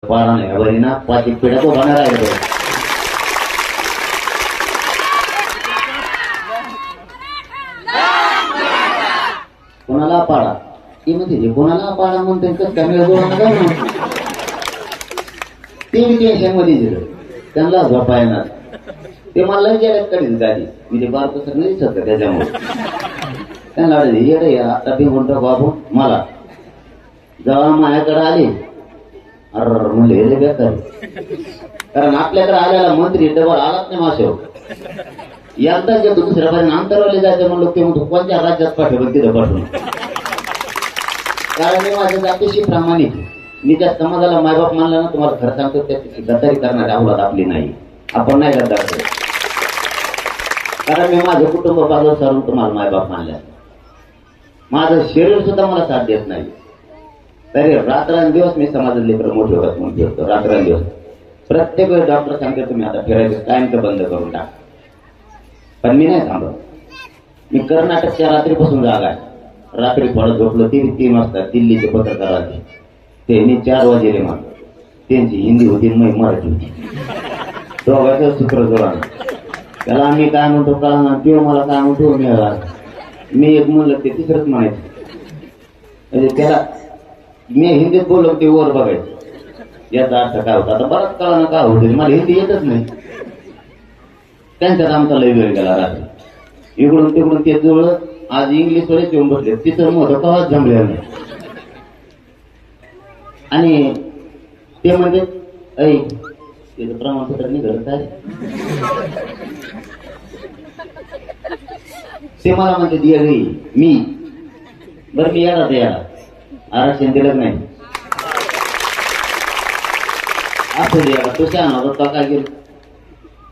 पाड़ा नहीं बरी ना पाँच एक पेड़ को बना रहा है कोणाला पाड़ा की म्हणते कोणाला पाड़ा म्हणते कसं कॅमेरा जोडा नका ते मी टेन्शन मध्ये दिलं त्यांना झोपा येणार ते मला गेल्यात काढील गाडी म्हणजे बारको सर नाही दिसत का त्याच्यामुळे त्यांना येडे आता बी म्हणतो बाबू मला जेव्हा माझ्याकडे आले अर म्हणले हे बेकार कारण आपल्याकडे आलेला मंत्री डबल आलाच नाही माशेवर एकदा जे दुसऱ्या बाजूने अंतरवले जायचं म्हणलं ते म्हणतो कोणत्या राज्यात पाठवलं तिथं पाठवून कारण मी माझ्या जातीशी प्रामाणिक मी त्या समाजाला मायबाप मानला ना तुम्हाला खरं सांगतो त्याची गद्दारी करणारी अवलाद आपली नाही आपण नाही गद्दार करत कारण मी माझं कुटुंब बाजू सारून तुम्हाला मायबाप मानल्या माझं शरीर सुद्धा मला साथ देत नाही तरी रात्रंदिवस मी समाजातले मोठे होत म्हणून फिरतो रात्रंदिवस प्रत्येक वेळी डॉक्टर सांगते तुम्ही आता फिरायचं टाइम बंद करून टाक पण मी नाही थांबत मी कर्नाटकच्या रात्रीपासून जागा आहे रात्री पडत झोपलो 3 वाजता दिल्लीचे पत्रकार आले त्यांनी 4 वाजेले मला त्यांची हिंदी होती मराठी होती दोघांचं सूत्र जोडा त्याला आम्ही काय म्हणतो कळा किंवा मला काय म्हणतो मी एक म्हणलं ते तिसरंच म्हणायचं म्हणजे त्याला मी हिंदीत बोललो ते वर बघायचं याचा अर्थ काय होता आता बराच कळा काय होते मला हिंदी येतच नाही त्यांच्यात आमचा लय वेळ गेला रात्री इकडून तिकडून ते जवळ आज इंग्लिश वर येऊन बसले तिथं मग कवाच जमलेलं नाही आणि ते म्हणजे ऐ त्याचं प्रमाणपत्र निघत आहे ते मला म्हणते दिया गई मी बरं मी याला ते याला आरक्षण दिलं नाही असं द्या तो शहाणा होता काय गेलो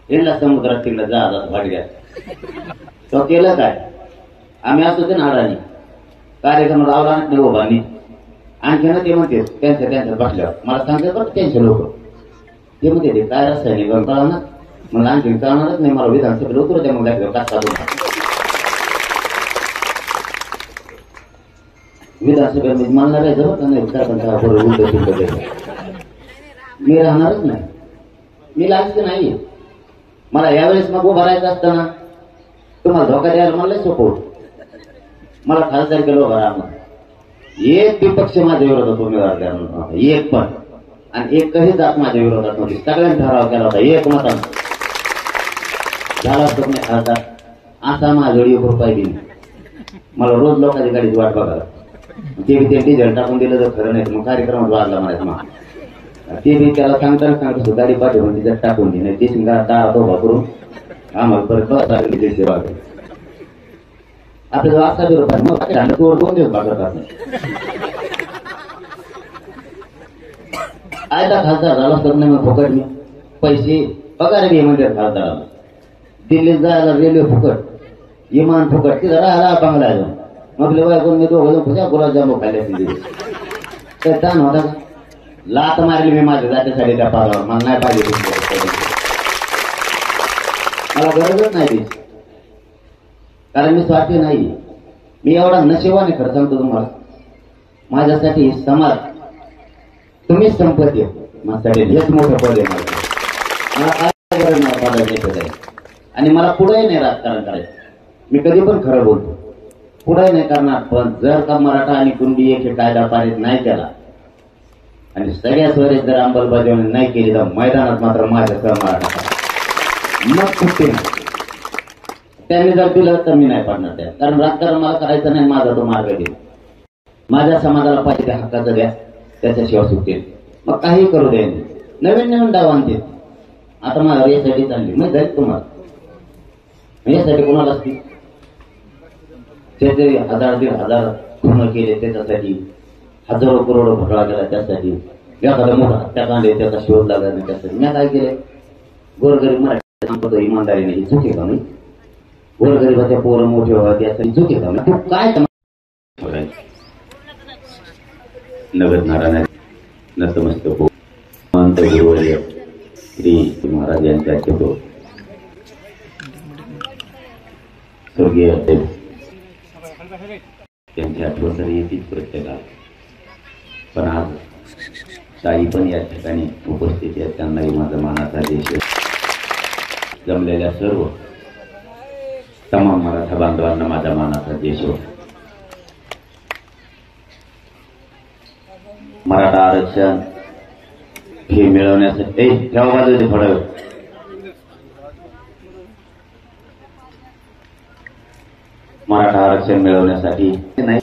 यांना समुद्रात तिकडे जहाजात भाडग्या तो केलं काय आम्ही असतो ते नाडानी कार्यक्रम लावला नाही उभारणी आणखी ना ते म्हणते त्यांच्या बसल्यावर मला सांगते बरं त्यांचे लोक ते म्हणते काय रस्त्याने कळा ना मला आणखी कळणारच नाही मला विधानसभेला उतरू द्या मग दाखव का विधानसभेमध्ये मानणार आहे जवळ नाही काय मी राहणारच नाही मी लागते नाही मला यावेळेस मग उभं राहायचं असताना तुम्हाला धोका द्यायला मला सोपवत मला खासदार केलं उभं राहणार एक विपक्ष माझ्या विरोधात उमेदवार द्या नव्हता एक पण आणि एकही जात माझ्या विरोधात नव्हती सगळ्यांनी ठराव केला होता एक मतानं झाला असतो मी खासदार असा माझ्या एक रुपये दिली मला रोज लोकांची गाडीची वाट बघायला ते बी ते डिझेल टाकून दिलं तर खरं नाही मग कार्यक्रमात वाढला म्हणायचं मग ते बी त्याला सांगतो गाडी पाठवून तिच्यात टाकून दे नाही ते शिंगा दारात उभा करून आम्हाला परत बस आपल्या जवळ 800 रुपये मग तोड 2 दिवस भागवतात आयता खासदार झाला तर नाही मग फुकट मी पैसे पगार बी म्हणजे खासदाराला दिल्लीत जायला रेल्वे फुकट विमान फुकट तिथं राहा बंगला आहे आपल्या बायकोन मी दोघं खुशा गुलाबजामू खायला तर ताण होता का लात मारली मी माझ्या जातीसाठी त्या पारावर मला नाही पाहिजे मला गरजच नाही ती कारण मी स्वार्थी नाही मी एवढा नशिबाने खरं सांगतो तुम्हाला माझ्यासाठी समाज तुम्हीच संपत्ती माझ्यासाठी हेच मोठं पद आहे मला काय गरज नाही पदाची आणि मला पुढेही नाही राजकारण करायचं मी कधी पण खरं बोलतो पुढे नाही करणार पण जर का मराठा आणि कुणबी एक कायदा पारित नाही केला आणि सगळ्या स्वरेश जर अंमलबजावणी नाही केली तर मैदानात मात्र माझ्यासह मराठा मग कुठे नाही त्यांनी जर दिलं तर मी नाही पडणार त्या कारण राजकारण मला करायचं नाही माझा तो मार्ग देईल माझ्या समाजाला पाहिजे त्या हक्काचं द्या त्याच्याशिवाय सुटतील मग काही करू द्या नवीन डाव आणतील आता माझ्यावर यासाठी चालली मग जाईल तुम्हाला यासाठी कोणाला असतील त्याचे 1000-1500 खून केले त्याच्यासाठी हजारो करोडो घोटाळा केला त्यासाठी एखादा मोठा हत्याकांड त्याचा शोध लागला नाही त्यासाठी मी काय केले गोरगरीब मराठी संपत इमानदारीने ही चूक आहे का नाही गोरगरीबाच्या पोरं मोठे व्हावं त्यासाठी चूक आहे का नाही तू काय नगद नारायण नतमस्तक महंत गुरुवर्य श्री महाराज यांच्या आशीर्वाद स्वर्गीय त्यांची आठवण तरी येतील प्रत्येकाला पण आज ताई पण या ठिकाणी उपस्थित आहेत, त्यांनाही माझा मानाचा देश. जमलेल्या सर्व तमाम मराठा बांधवांना माझा मानाचा देश. मराठा आरक्षण हे मिळवण्यासाठी ठेवा बाजूचे थोडा वेळ. मराठा आरक्षण मिळवण्यासाठी नाही,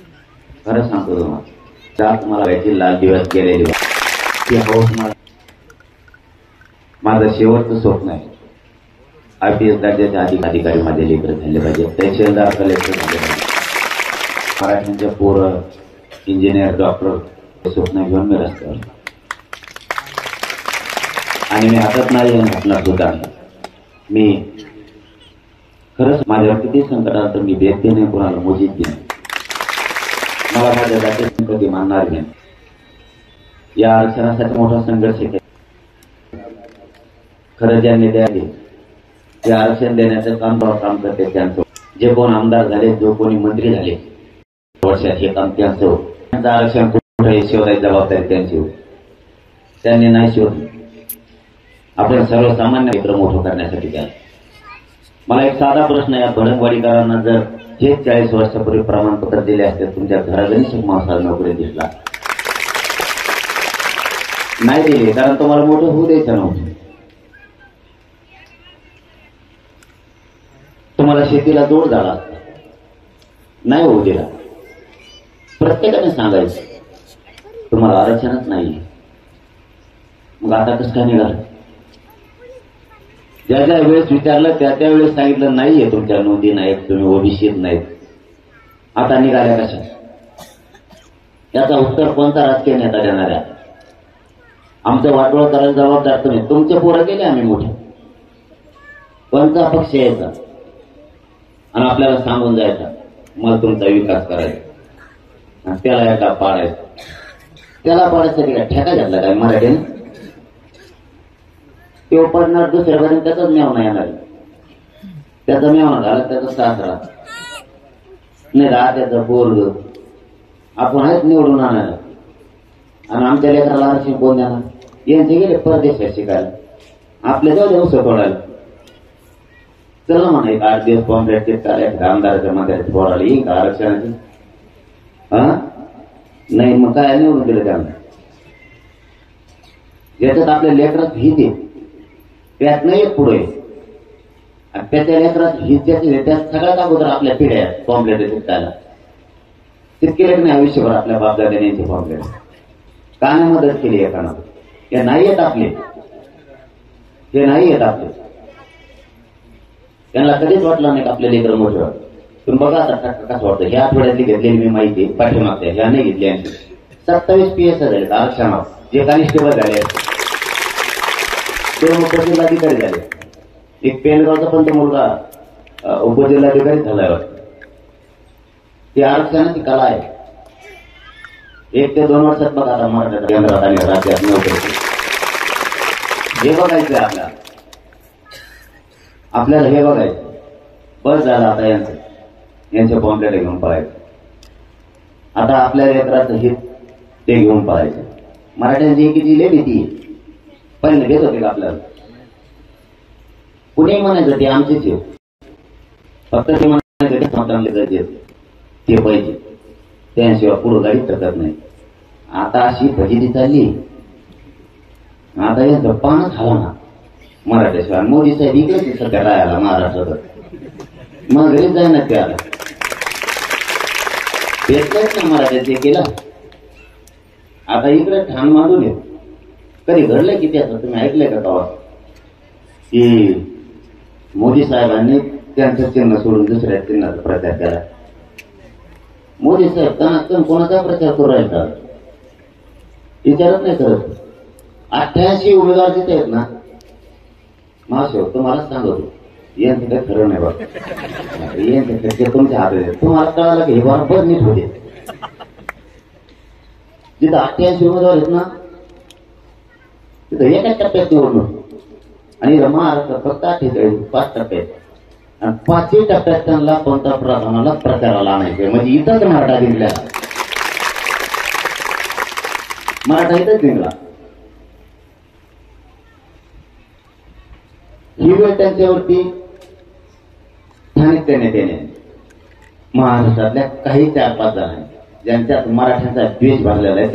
खरं सांगतो तुम्हाला, त्यात मला याची लाल दिवस गेलेली ती हौस. माझं शेवटचं स्वप्न आहे IPS दर्जाचे अधिकारी माझे लेकर झाले पाहिजे, तहसीलदार कलेक्टर झाले पाहिजे. मराठ्यांच्या पोरं इंजिनियर डॉक्टर स्वप्न घेऊन मी रस्त्यावर, आणि मी हातात नाही घातला सुद्धा. मी खरंच माझ्यावर किती संकट आलं तर मी देते नाही, कोणाला मोजीत नाही. मला माझ्या जातीत कधी मानणार नाही. या आरक्षणासाठी मोठा संघर्ष केला. खरं ज्यांनी द्यावे ते आरक्षण देण्याचं काम करते त्यांचं. जे कोण आमदार झाले, जो कोणी मंत्री झाले वर्षात हे काम त्यांचं. त्यांचं आरक्षण कुठे शोधायची जबाबदारी त्यांची. त्यांनी नाही शोधली. आपण सर्वसामान्य मित्र मोठं करण्यासाठी द्या. मला एक साधा प्रश्न आहे, या भडंगवाडीकरांना जर हे 40 वर्षापूर्वी प्रमाणपत्र दिले असते, तुमच्या घराघरी माणसाला नोकरी दिसला नाही दिले, कारण तुम्हाला मोठं होऊ द्यायचं नव्हतं. तुम्हाला शेतीला जोड झाला असता, नाही होऊ दिला. प्रत्येकाने सांगायचं तुम्हाला आरक्षणच नाही. मग आता कसं काय निघालं? ज्या ज्या वेळेस विचारलं त्या त्यावेळेस सांगितलं नाहीये, तुमच्या नोंदी नाहीत, तुम्ही ओबीसीत नाहीत. आता निघाल्या कशा? याचा उत्तर कोणता राजकीय नेता देणार आहे? आमचं वाटोळ करायला जबाबदार तुम्ही. तुमचे पोरं गेले आम्ही मोठे. कोणता पक्ष यायचा आणि आपल्याला सांगून जायचा मला तुमचा विकास करायचा, आणि त्याला एका पाडायचा. त्याला पाडायसाठी काय ठेका घातला काय मराठीने? तो पडणार दुसऱ्यापर्यंत, त्याचाच मेवना येणार. त्याचा मेवना झाला, त्याचा सासरा नाही राहा, त्याचा पोरग आपण आहेच निवडून आणणार. आणि आमच्या लेकराला आरक्षण कोण देणार? यांचे गेले परदेशात शिकायला, आपले जाऊ देऊ सोडायला. चला म्हणा एक 8 दिवस कॉम्प्लेट करायचं आमदाराच्या मंत्र्याच्या पोराला येईल का आरक्षणाची? नाही, मग काय निवडून दिलं त्यांना? ज्याच्यात आपल्या लेकरात हित आहे त्यात नाही येत पुढे, आणि त्याच्या लेकरात हित ज्याचे त्यात सगळ्यात अगोदर आपल्या पिढ्या कॉम्प्लेट शिकायला. तितके लेख नाही आयुष्यभर आपल्या बापदाद्याने यांचे कॉम्प्लेट का नाही मदत केली एकानं? हे नाही येत आपले, हे नाही येत आपले. त्यांना कधीच वाटलं नाही आपले लेकर मोठे. तुम्ही बघा आता कसं वाटतं. ह्या आठवड्यातली घेतलेली मी माहिती पाठीमागच्या ह्या नाही घेतली. 27 PSI झाले आरक्षणावर, जे कॉन्स्टेबल झाले, 2 उपजिल्हाधिकारी झाले. एक पेनगावचा पण तो मुलगा उपजिल्हाधिकारी झालाय वाटतं. ती आरक्षणाची कला आहे. 1 ते 2 वर्षात बघा आता मराठा केंद्रात आणि राज्यात नोकरी. हे बघायचं आपल्याला, आपल्याला हे बघायचं. बस झालं आता यांचे कॉम्प्लेट घेऊन पळायचं. आता आपल्या लेकराचं हित ते घेऊन पळायचं. मराठ्यांची एकीची लय भीती पहिले घेत होते का आपल्याला? कुणी म्हणायचं ते आमचेच आहे, फक्त ते म्हणायचं ते पाहिजे, त्याशिवाय पुढं गाडी करत नाही. आता अशी फजिती चालली. आता यांचं पानच हवा ना मराठ्याशिवाय. मोदी साहेब इकडेच सध्या राहायला महाराष्ट्रात, मग घरीच जाय ना त्याला भेटलंच ना मराठ्याचे केलं. आता इकडे ठाण मांडून येत. कधी घडलंय की त्याचं तुम्ही ऐकलंय का तेव्हा की मोदी साहेबांनी त्यांचं चिन्ह सोडून दुसऱ्या चिन्हाचा प्रचार केला? मोदी साहेब त्यांना कोणाचा प्रचार करू राहिला विचारत नाही करत. 88 उमेदवार तिथे आहेत ना मावशी, तुम्हाला सांगतो यांचं काही खरं नाही बघ. यांचे तुमच्या हातात आहेत. तुम्हाला कळालं की हे बरोबर नीट होते. जिथं 88 उमेदवार आहेत ना तिथं एकाच टप्प्यात निवडणूक, आणि महाराष्ट्रात फक्त 48 5 टप्प्यात, आणि 5ही टप्प्यात त्यांना पंतप्रधानाला प्रचाराला आणायचे. म्हणजे इथंच मराठा जिंकल्या, मराठा इथंच जिंकला. ही वेळ त्यांच्यावरती स्थानिक करण्यात येणे महाराष्ट्रातल्या काही 4-5 जणांनी ज्यांच्यात मराठ्यांचा द्वेष भरलेला आहे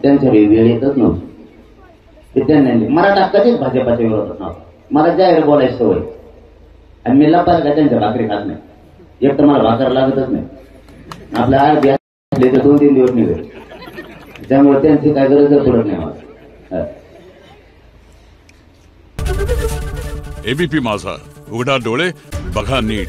त्यांच्या वेळ येतच नव्हती. ते त्यांनी मराठा कधीच भाजपाच्या विरोधात नव्हता. मला जाहीर बोलायची सवय आणि मी लपास का त्यांच्या भाकरी खात नाही. एक तर मला भाकर लागतच नाही. आपल्या आरबी असले तर 2-3 दिवस निघेल. त्यामुळे त्यांची काय गरज पडत नाही मला. एबीपी माझा, उघडा डोळे बघा नीट.